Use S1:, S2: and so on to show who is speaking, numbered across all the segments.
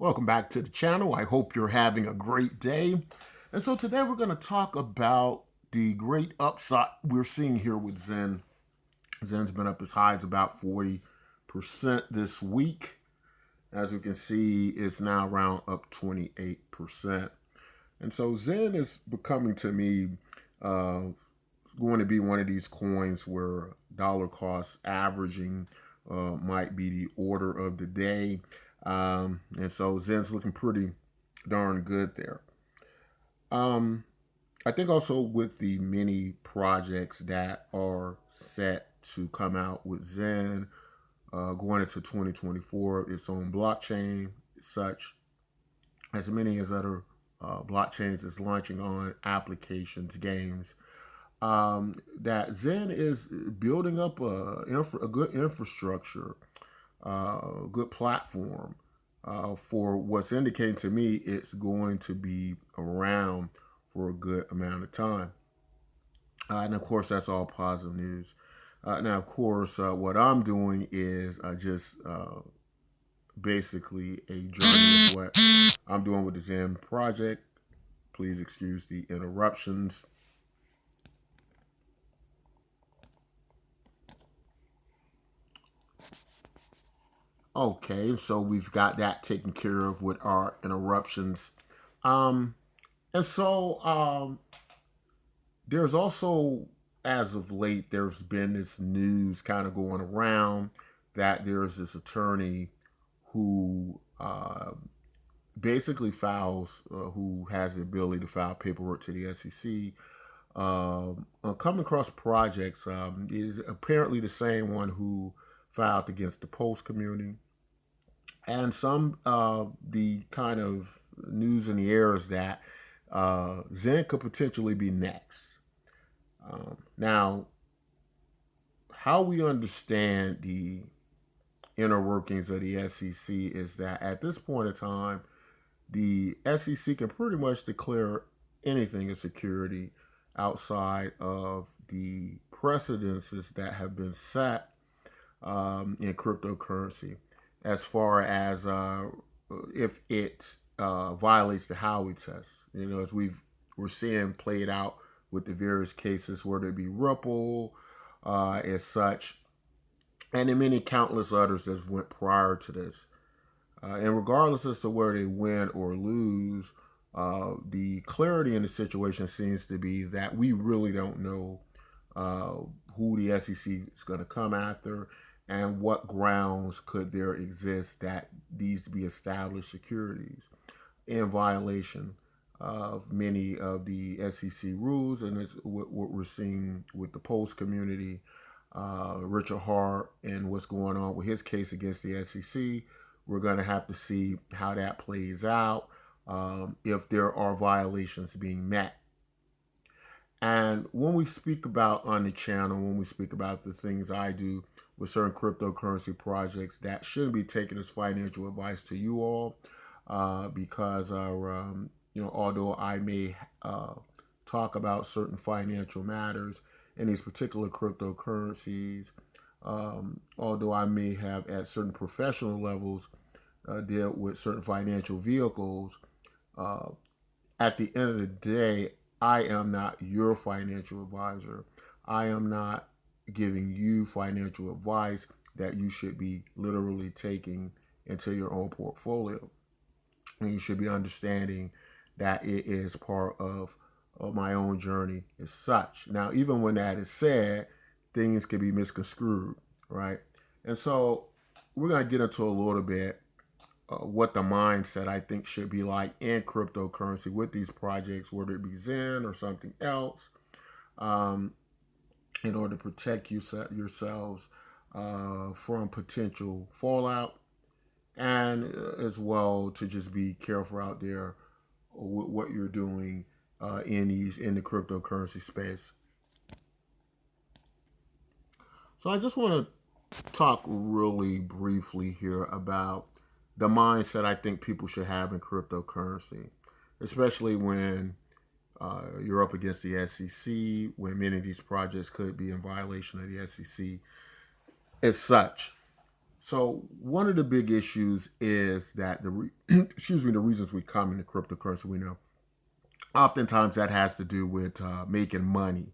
S1: Welcome back to the channel. I hope you're having a great day. And so today we're going to talk about the great upside we're seeing here with Xen. Xen's been up as high as about 40% this week. As we can see, it's now around up 28%. And so Xen is becoming, to me, going to be one of these coins where dollar cost averaging might be the order of the day. And so Zen's looking pretty darn good there. I think also with the many projects that are set to come out with Zen going into 2024, its own blockchain, such as many as other blockchains is launching on applications, games, that Zen is building up a good infrastructure, a good platform for what's indicating to me it's going to be around for a good amount of time. And of course, that's all positive news. Now, of course, what I'm doing is just basically a journey of what I'm doing with the Zen project. Please excuse the interruptions. Okay, so we've got that taken care of with our interruptions. Um, and so there's also, as of late, there's been this news kind of going around that there's this attorney who basically files, who has the ability to file paperwork to the SEC. Coming across projects is apparently the same one who filed against the post community. And some the kind of news in the air is that Zen could potentially be next. Now, how we understand the inner workings of the SEC is that at this point in time, the SEC can pretty much declare anything a security outside of the precedences that have been set in cryptocurrency, as far as if it violates the Howey test. You know, as we're seeing played out with the various cases, whether it be Ripple, as such, and in many countless others that went prior to this. And regardless as to where they win or lose, the clarity in the situation seems to be that we really don't know who the SEC is going to come after and what grounds could there exist that these be established securities in violation of many of the SEC rules. And it's what we're seeing with the post community, Richard Hart, and what's going on with his case against the SEC. We're going to have to see how that plays out, if there are violations being met. And when we speak about on the channel, when we speak about the things I do with certain cryptocurrency projects, that shouldn't be taken as financial advice to you all, because although I may talk about certain financial matters in these particular cryptocurrencies, although I may have at certain professional levels dealt with certain financial vehicles, at the end of the day, I am not your financial advisor. I am not giving you financial advice that you should be literally taking into your own portfolio. And you should be understanding that it is part of my own journey as such. Now, even when that is said, things can be misconstrued, right? And so we're going to get into a little bit what the mindset I think should be like in cryptocurrency with these projects, whether it be Zen or something else, in order to protect yourselves from potential fallout, and as well to just be careful out there with what you're doing in the cryptocurrency space. So I just want to talk really briefly here about the mindset I think people should have in cryptocurrency, especially when you're up against the SEC, when many of these projects could be in violation of the SEC as such. So one of the big issues is that excuse me, the reasons we come into cryptocurrency, we know oftentimes that has to do with making money,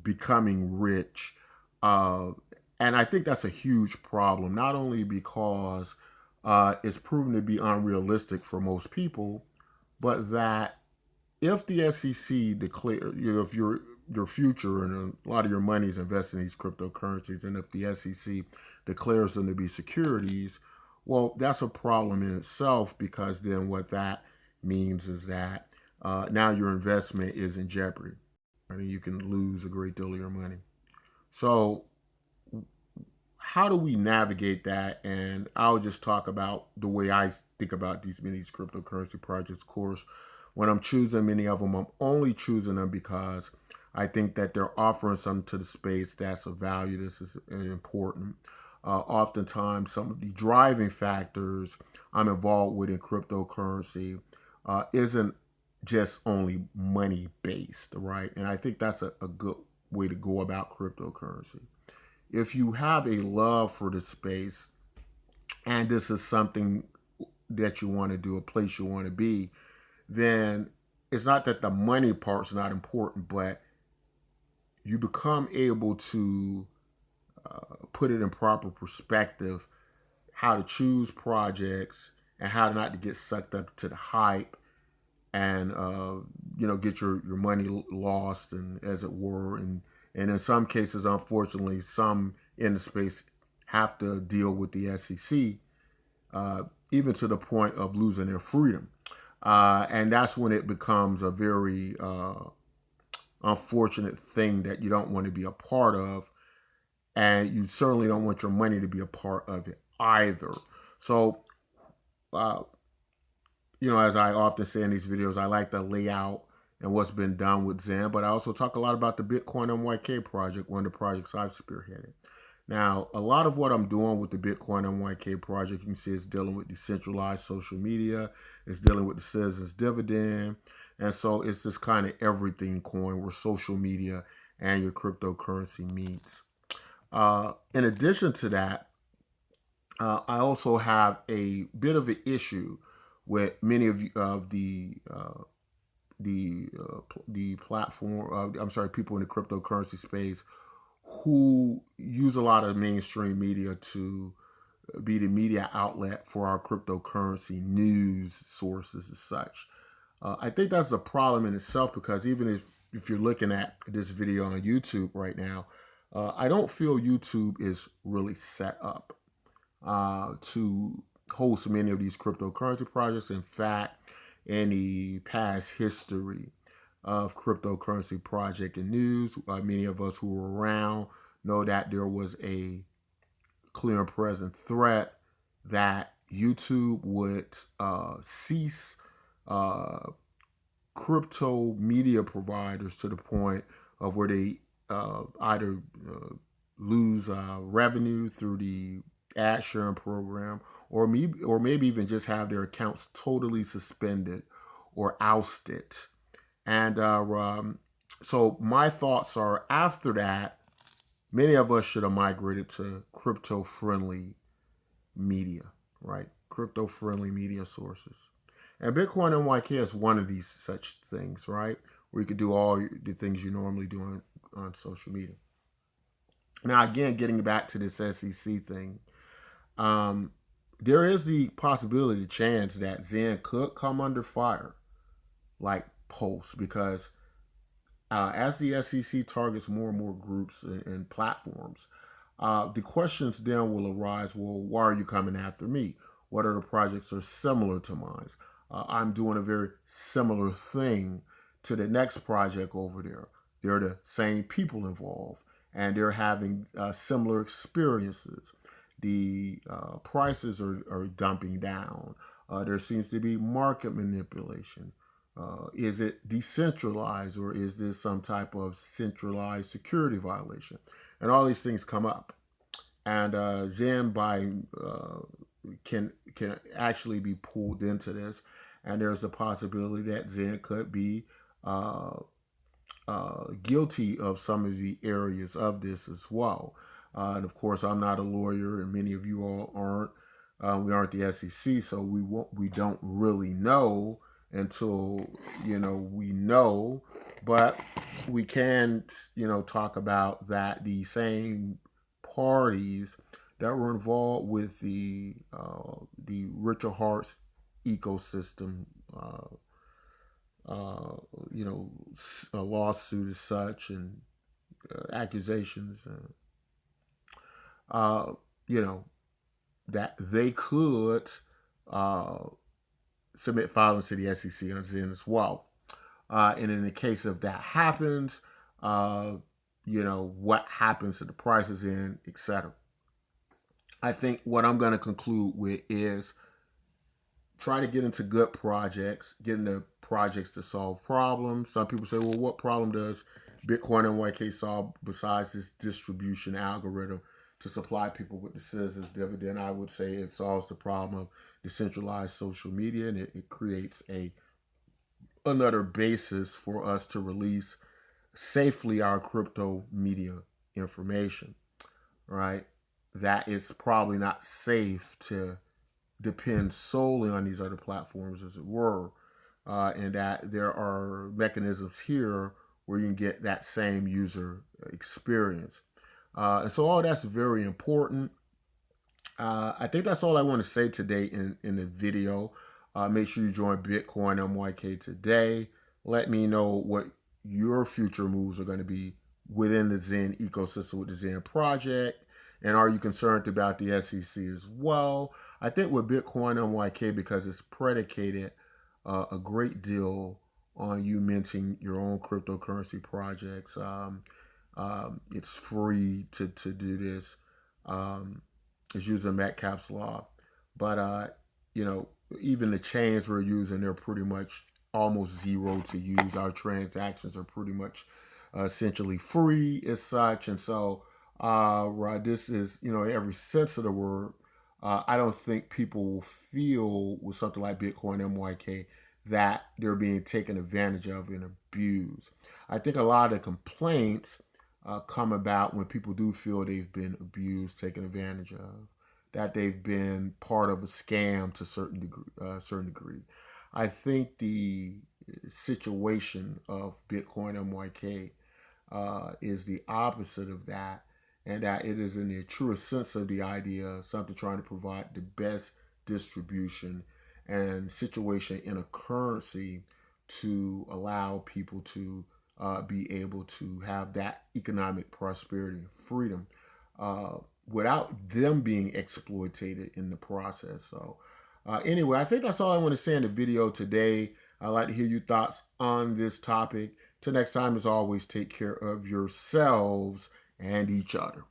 S1: becoming rich. Uh, and I think that's a huge problem, not only because it's proven to be unrealistic for most people, but that if the SEC declare, if your future and a lot of your money is invested in these cryptocurrencies, and if the SEC declares them to be securities, well, that's a problem in itself, because then what that means is that now your investment is in jeopardy. I mean, you can lose a great deal of your money. So how do we navigate that? And I'll just talk about the way I think about these cryptocurrency projects. Of course, when I'm choosing many of them, I'm only choosing them because I think that they're offering something to the space that's of value. This is important. Oftentimes, some of the driving factors I'm involved with in cryptocurrency isn't just only money based, right? And I think that's a good way to go about cryptocurrency. If you have a love for the space and this is something that you want to do, a place you want to be, then it's not that the money part's not important, but you become able to put it in proper perspective, how to choose projects and how not to get sucked up to the hype and get your money lost, and as it were. And in some cases, unfortunately, some in the space have to deal with the SEC, even to the point of losing their freedom. And that's when it becomes a very unfortunate thing that you don't want to be a part of. And you certainly don't want your money to be a part of it either. So, uh, as I often say in these videos, I like the layout and what's been done with Xen, but I also talk a lot about the Btcmyk project, one of the projects I've spearheaded. Now, a lot of what I'm doing with the Btcmyk project, you can see, is dealing with decentralized social media, it's dealing with the citizens' dividend, and so it's this kind of everything coin where social media and your cryptocurrency meets. In addition to that, I also have a bit of an issue with many of the platform. I'm sorry, people in the cryptocurrency space who use a lot of mainstream media to be the media outlet for our cryptocurrency news sources and such. I think that's a problem in itself, because even if you're looking at this video on YouTube right now, I don't feel YouTube is really set up to host many of these cryptocurrency projects. In fact, any past history of cryptocurrency project and news, many of us who were around know that there was a clear and present threat that YouTube would cease crypto media providers to the point of where they either lose revenue through the ad sharing program, or maybe even just have their accounts totally suspended or ousted. And so my thoughts are, after that, many of us should have migrated to crypto-friendly media, right? Crypto-friendly media sources. And Btcmyk is one of these such things, right? Where you could do all the things you normally do on social media. Now, again, getting back to this SEC thing, there is the possibility, chance, that Xen could come under fire, like Post, because as the SEC targets more and more groups and platforms, the questions then will arise, well, why are you coming after me? What are the projects that are similar to mine? I'm doing a very similar thing to the next project over there. They're the same people involved, and they're having similar experiences. The prices are dumping down. There seems to be market manipulation. Is it decentralized, or is this some type of centralized security violation? And all these things come up. And Xen can actually be pulled into this. And there's the possibility that Xen could be guilty of some of the areas of this as well. And of course, I'm not a lawyer, and many of you all aren't. We aren't the SEC, so we don't really know until we know. But we can talk about that the same parties that were involved with the Richard Hart's ecosystem, uh, a lawsuit as such, and accusations, uh, you know, that they could uh, submit filings to the SEC on Xen as well. And in the case of that happens, uh, what happens to the prices in, etc. I think what I'm going to conclude with is try to get into good projects, get into projects to solve problems. Some people say, well, what problem does Bitcoin MYK solve besides this distribution algorithm to supply people with the citizens dividend? I would say it solves the problem of decentralized social media, and it creates another basis for us to release safely our crypto media information, right? That is probably not safe to depend solely on these other platforms, as it were, and that there are mechanisms here where you can get that same user experience. And so all that's very important. I think that's all I want to say today in the video. Make sure you join Bitcoin MYK today. Let me know what your future moves are going to be within the Xen ecosystem with the Xen project. And are you concerned about the SEC as well? I think with Bitcoin MYK, because it's predicated a great deal on you minting your own cryptocurrency projects. It's free to do this. It's using Metcalfe's law. But, even the chains we're using, they're pretty much almost zero to use. Our transactions are pretty much essentially free as such. And so this is, every sense of the word. I don't think people will feel with something like Bitcoin MYK that they're being taken advantage of and abused. I think a lot of the complaints come about when people do feel they've been abused, taken advantage of, that they've been part of a scam to a certain degree. I think the situation of Bitcoin MYK is the opposite of that, and that it is in the truest sense of the idea something trying to provide the best distribution and situation in a currency to allow people to be able to have that economic prosperity and freedom without them being exploited in the process. So anyway, I think that's all I want to say in the video today. I'd like to hear your thoughts on this topic. Till next time, as always, take care of yourselves and each other.